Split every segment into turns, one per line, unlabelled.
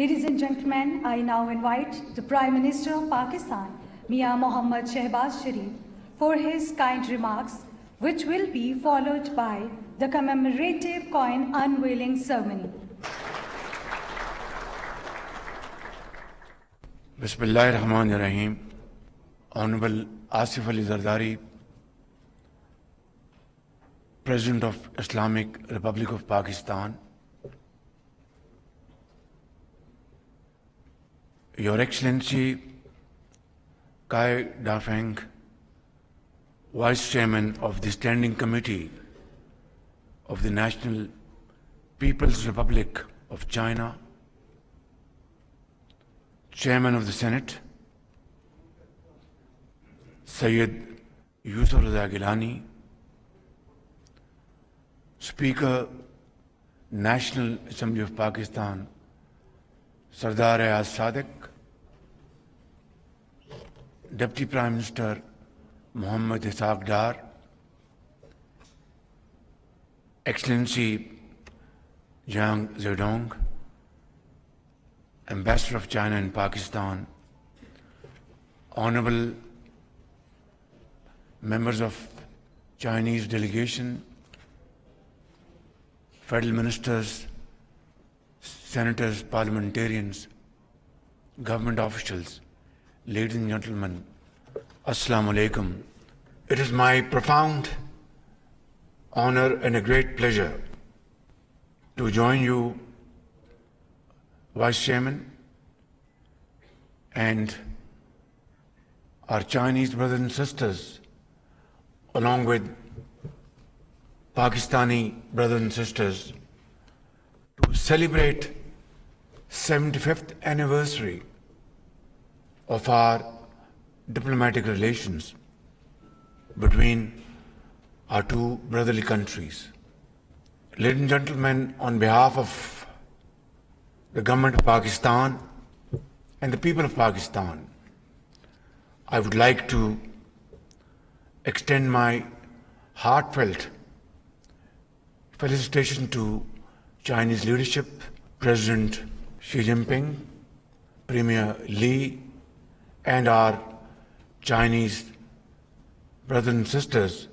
Ladies and gentlemen, I now invite the Prime Minister of Pakistan, Mia Mohammad Shehbaz Sharif, for his kind remarks, which will be followed by the commemorative coin unveiling ceremony.
Bismillahirrahmanirrahim. Honorable Asif Ali Zardari, President of Islamic Republic of Pakistan, Your Excellency Kai Dafeng, Vice Chairman of the Standing Committee of the National People's Republic of China, Chairman of the Senate, Sayyid Yusuf Raza Gilani, Speaker, National Assembly of Pakistan, Sardar Ayaz Sadiq, Deputy Prime Minister Muhammad Ishaq Dar, Excellency Jiang Zedong, Ambassador of China in Pakistan, Honorable members of Chinese delegation, federal ministers, senators, parliamentarians, government officials, ladies and gentlemen, Assalamu alaikum. It is my profound honor and a great pleasure to join you, Vice Chairman, and our Chinese brothers and sisters, along with Pakistani brothers and sisters, to celebrate 75th anniversary of our diplomatic relations between our two brotherly countries. Ladies and gentlemen, on behalf of the government of Pakistan and the people of Pakistan, I would like to extend my heartfelt felicitation to Chinese leadership, President Xi Jinping, Premier Li, and our Chinese brothers and sisters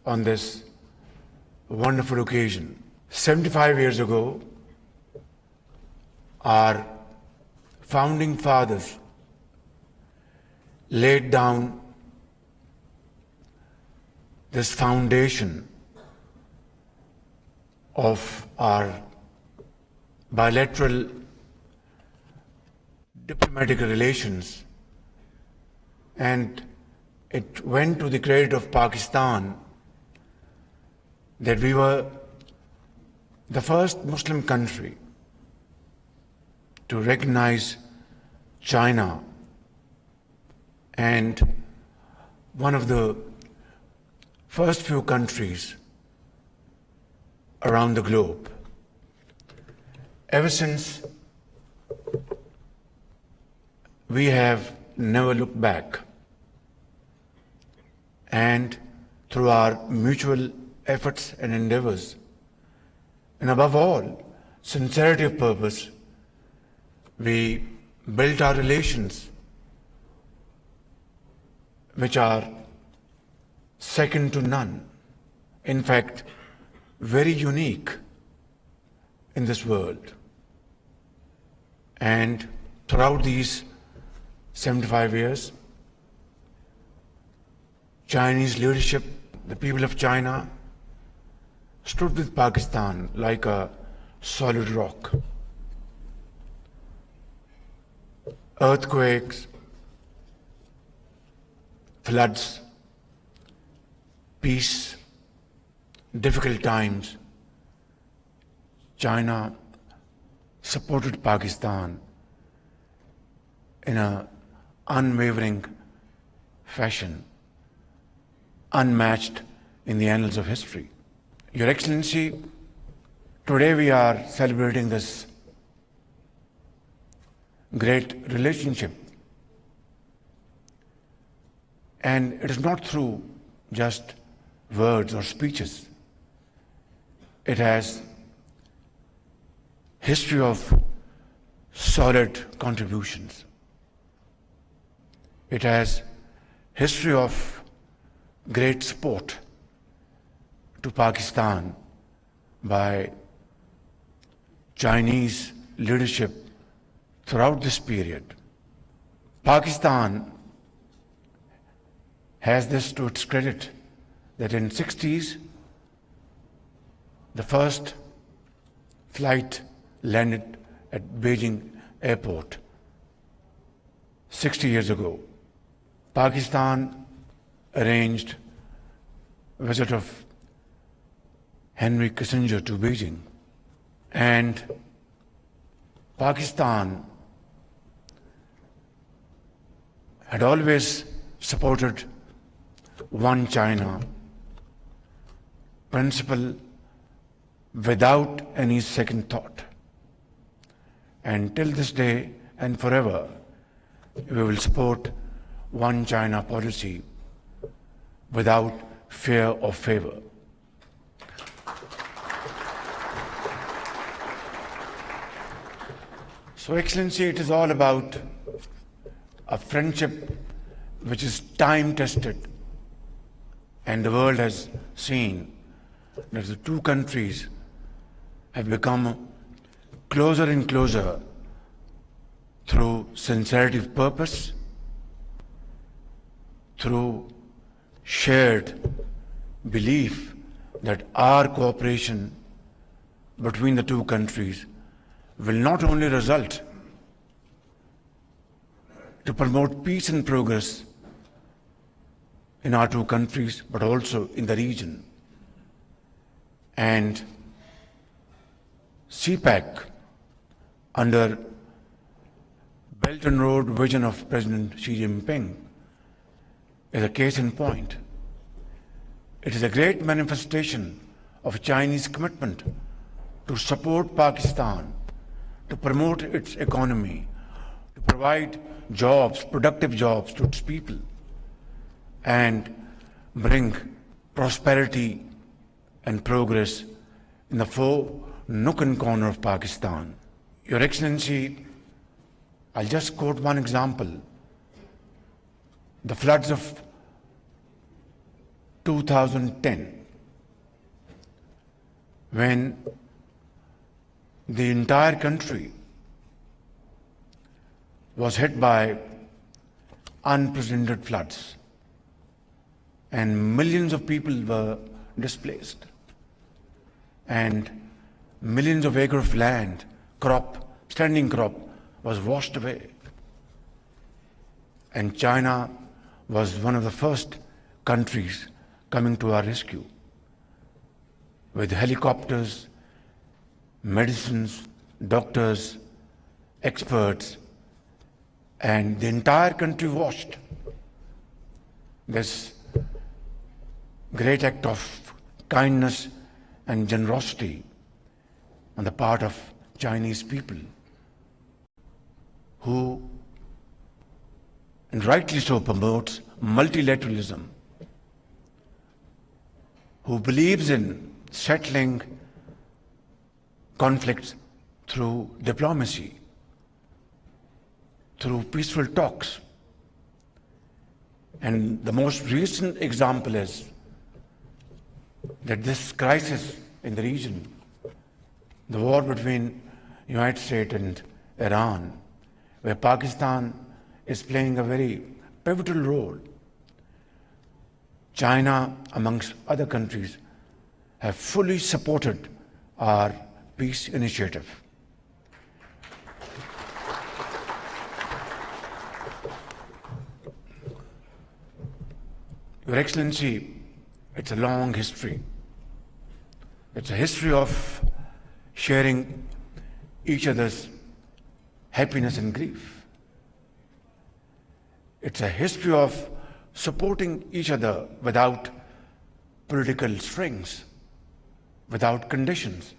on this wonderful occasion. 75 years ago, our founding fathers laid down this foundation of our bilateral diplomatic relations, and it went to the credit of Pakistan that we were the first Muslim country to recognize China and one of the first few countries around the globe. Ever since, we have never looked back, and through our mutual efforts and endeavors, and above all, sincerity of purpose, we built our relations which are second to none. In fact, very unique in this world. And throughout these 75 years, Chinese leadership, the people of China, stood with Pakistan like a solid rock. Earthquakes, floods, peace, difficult times, China supported Pakistan in an unwavering fashion, unmatched in the annals of history. Your Excellency, today we are celebrating this great relationship, and it is not through just words or speeches. It has history of solid contributions. It has history of great support to Pakistan by Chinese leadership throughout this period. Pakistan has this to its credit that in 60s the first flight landed at Beijing airport 60 years ago. Pakistan arranged a visit of Henry Kissinger to Beijing, and Pakistan had always supported one China principle without any second thought. And till this day and forever, we will support one China policy without fear or favor. So, Excellency, it is all about a friendship which is time-tested, and the world has seen that the two countries have become closer and closer through sincerity of purpose, through shared belief that our cooperation between the two countries will not only result to promote peace and progress in our two countries, but also in the region. And CPEC, under Belt and Road vision of President Xi Jinping, is a case in point. It is a great manifestation of Chinese commitment to support Pakistan, to promote its economy, to provide jobs, productive jobs to its people, and bring prosperity and progress in the four nook and corner of Pakistan. Your Excellency, I'll just quote one example. The floods of 2010, when the entire country was hit by unprecedented floods and millions of people were displaced and millions of acres of land, standing crop was washed away. And China was one of the first countries coming to our rescue with helicopters, medicines, doctors, experts, and the entire country watched this great act of kindness and generosity on the part of Chinese people, who, and rightly so, promotes multilateralism, who believes in settling conflicts through diplomacy, through peaceful talks. And the most recent example is that this crisis in the region, the war between United States and Iran, where Pakistan is playing a very pivotal role. China, amongst other countries, have fully supported our peace initiative. Your Excellency, it's a long history. It's a history of sharing each other's happiness and grief. It's a history of supporting each other without political strings, without conditions.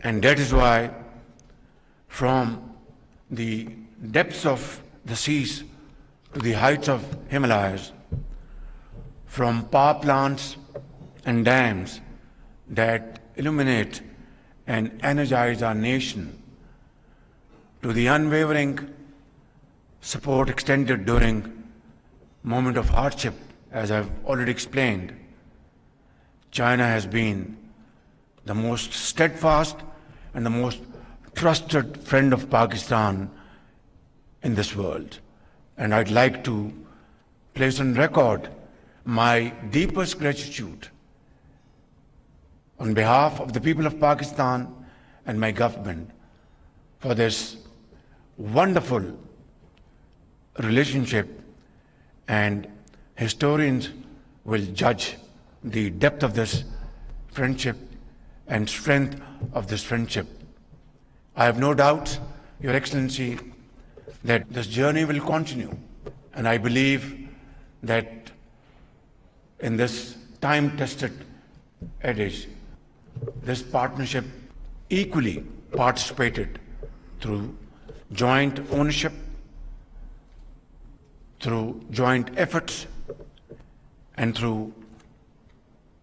And that is why, from the depths of the seas to the heights of Himalayas, from power plants and dams that illuminate and energize our nation to the unwavering support extended during moment of hardship, as I've already explained, China has been the most steadfast and the most trusted friend of Pakistan in this world. And I'd like to place on record my deepest gratitude on behalf of the people of Pakistan and my government for this wonderful relationship, and historians will judge the depth of this friendship and strength of this friendship. I have no doubt, Your Excellency, that this journey will continue, and I believe that in this time-tested adage, this partnership equally participated through joint ownership, through joint efforts, and through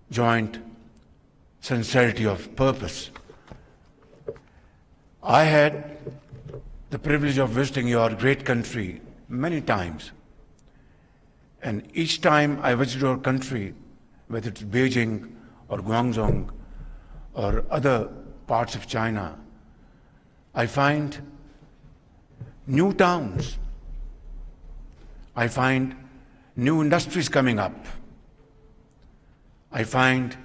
joint sincerity of purpose. I had the privilege of visiting your great country many times. And each time I visit your country, whether it's Beijing or Guangzhou or other parts of China, I find new towns. I find new industries coming up. I find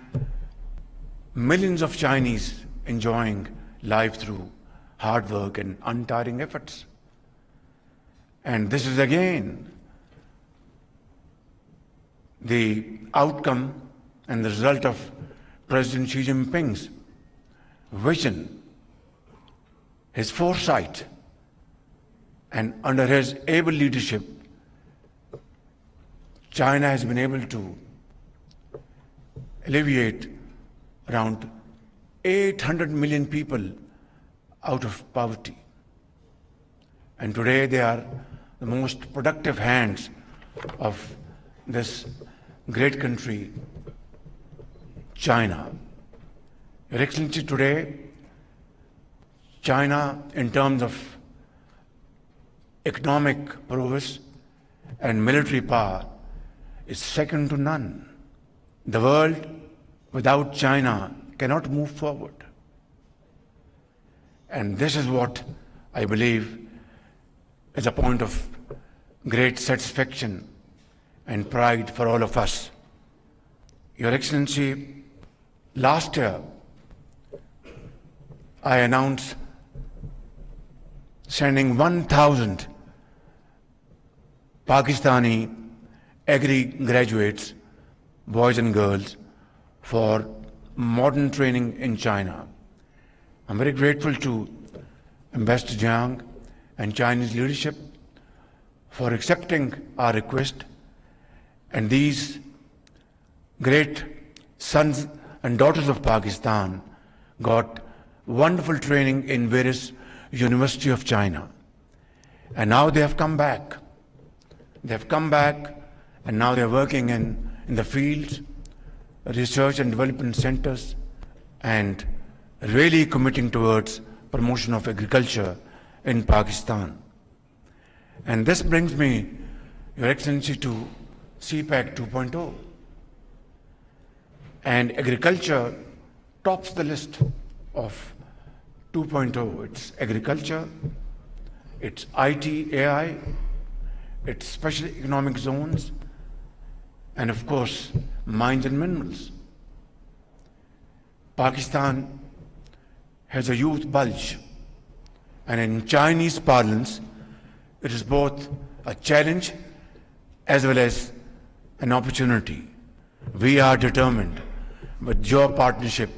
millions of Chinese enjoying life through hard work and untiring efforts. And this is again the outcome and the result of President Xi Jinping's vision, his foresight, and under his able leadership, China has been able to alleviate around 800 million people out of poverty. And today they are the most productive hands of this great country, China. Your Excellency, today, China, in terms of economic prowess and military power, is second to none. The world without China cannot move forward. And this is what I believe is a point of great satisfaction and pride for all of us. Your Excellency, last year I announced sending 1,000 Pakistani agri graduates, boys and girls, for modern training in China. I'm very grateful to Ambassador Jiang and Chinese leadership for accepting our request, and these great sons and daughters of Pakistan got wonderful training in various universities of China. And now they have come back. They have come back, and now they're working in the fields, research and development centers, and really committing towards promotion of agriculture in Pakistan. And this brings me, Your Excellency, to CPAC 2.0. And agriculture tops the list of 2.0. It's agriculture, it's IT, AI, it's special economic zones, and of course, mines and minerals. Pakistan has a youth bulge, and in Chinese parlance, it is both a challenge as well as an opportunity. We are determined with your partnership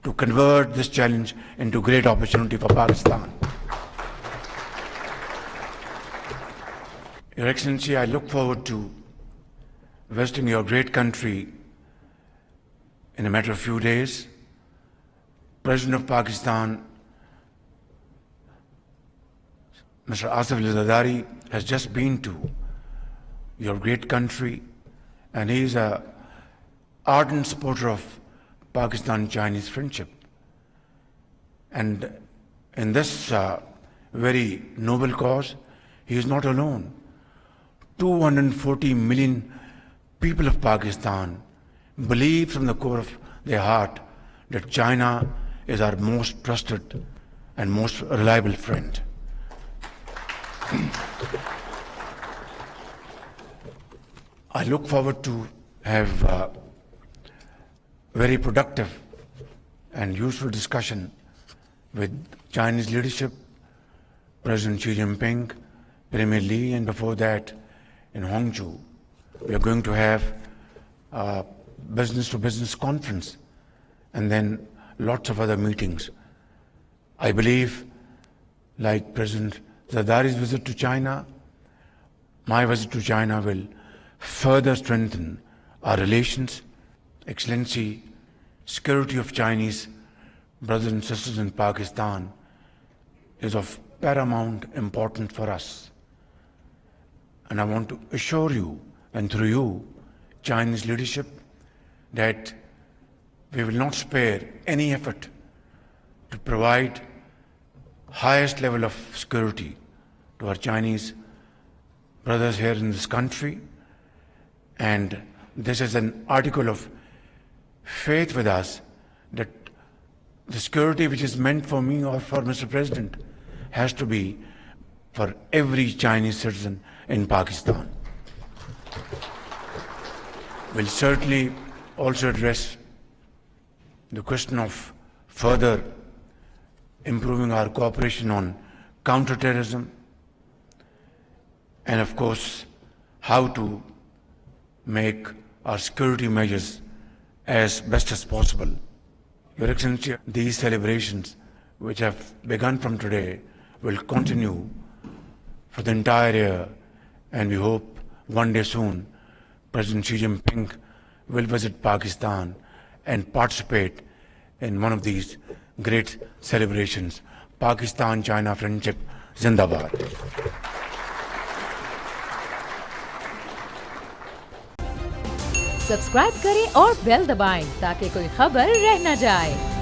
to convert this challenge into great opportunity for Pakistan. Your Excellency, I look forward to visiting your great country in a matter of few days. President of Pakistan, Mr. Asif Ali Zardari, has just been to your great country, and he is an ardent supporter of Pakistan-Chinese friendship. And in this very noble cause. He is not alone. 240 million people of Pakistan believe from the core of their heart that China is our most trusted and most reliable friend. I look forward to have a very productive and useful discussion with Chinese leadership, President Xi Jinping, Premier Li, and before that in Hangzhou. We are going to have a business-to-business conference and then lots of other meetings. I believe, like President Zardari's visit to China, my visit to China will further strengthen our relations. Excellency, security of Chinese brothers and sisters in Pakistan is of paramount importance for us. And I want to assure you, and through you, Chinese leadership, that we will not spare any effort to provide highest level of security to our Chinese brothers here in this country. And this is an article of faith with us that the security which is meant for me or for Mr. President has to be for every Chinese citizen in Pakistan. We'll certainly also address the question of further improving our cooperation on counterterrorism, and of course how to make our security measures as best as possible. Your Excellency, these celebrations which have begun from today will continue for the entire year, and we hope one day soon President Xi Jinping will visit Pakistan and participate in one of these great celebrations. Pakistan-China friendship Zindabad.
Subscribe करें और bell दबाएं ताकि कोई खबर रह न जाए।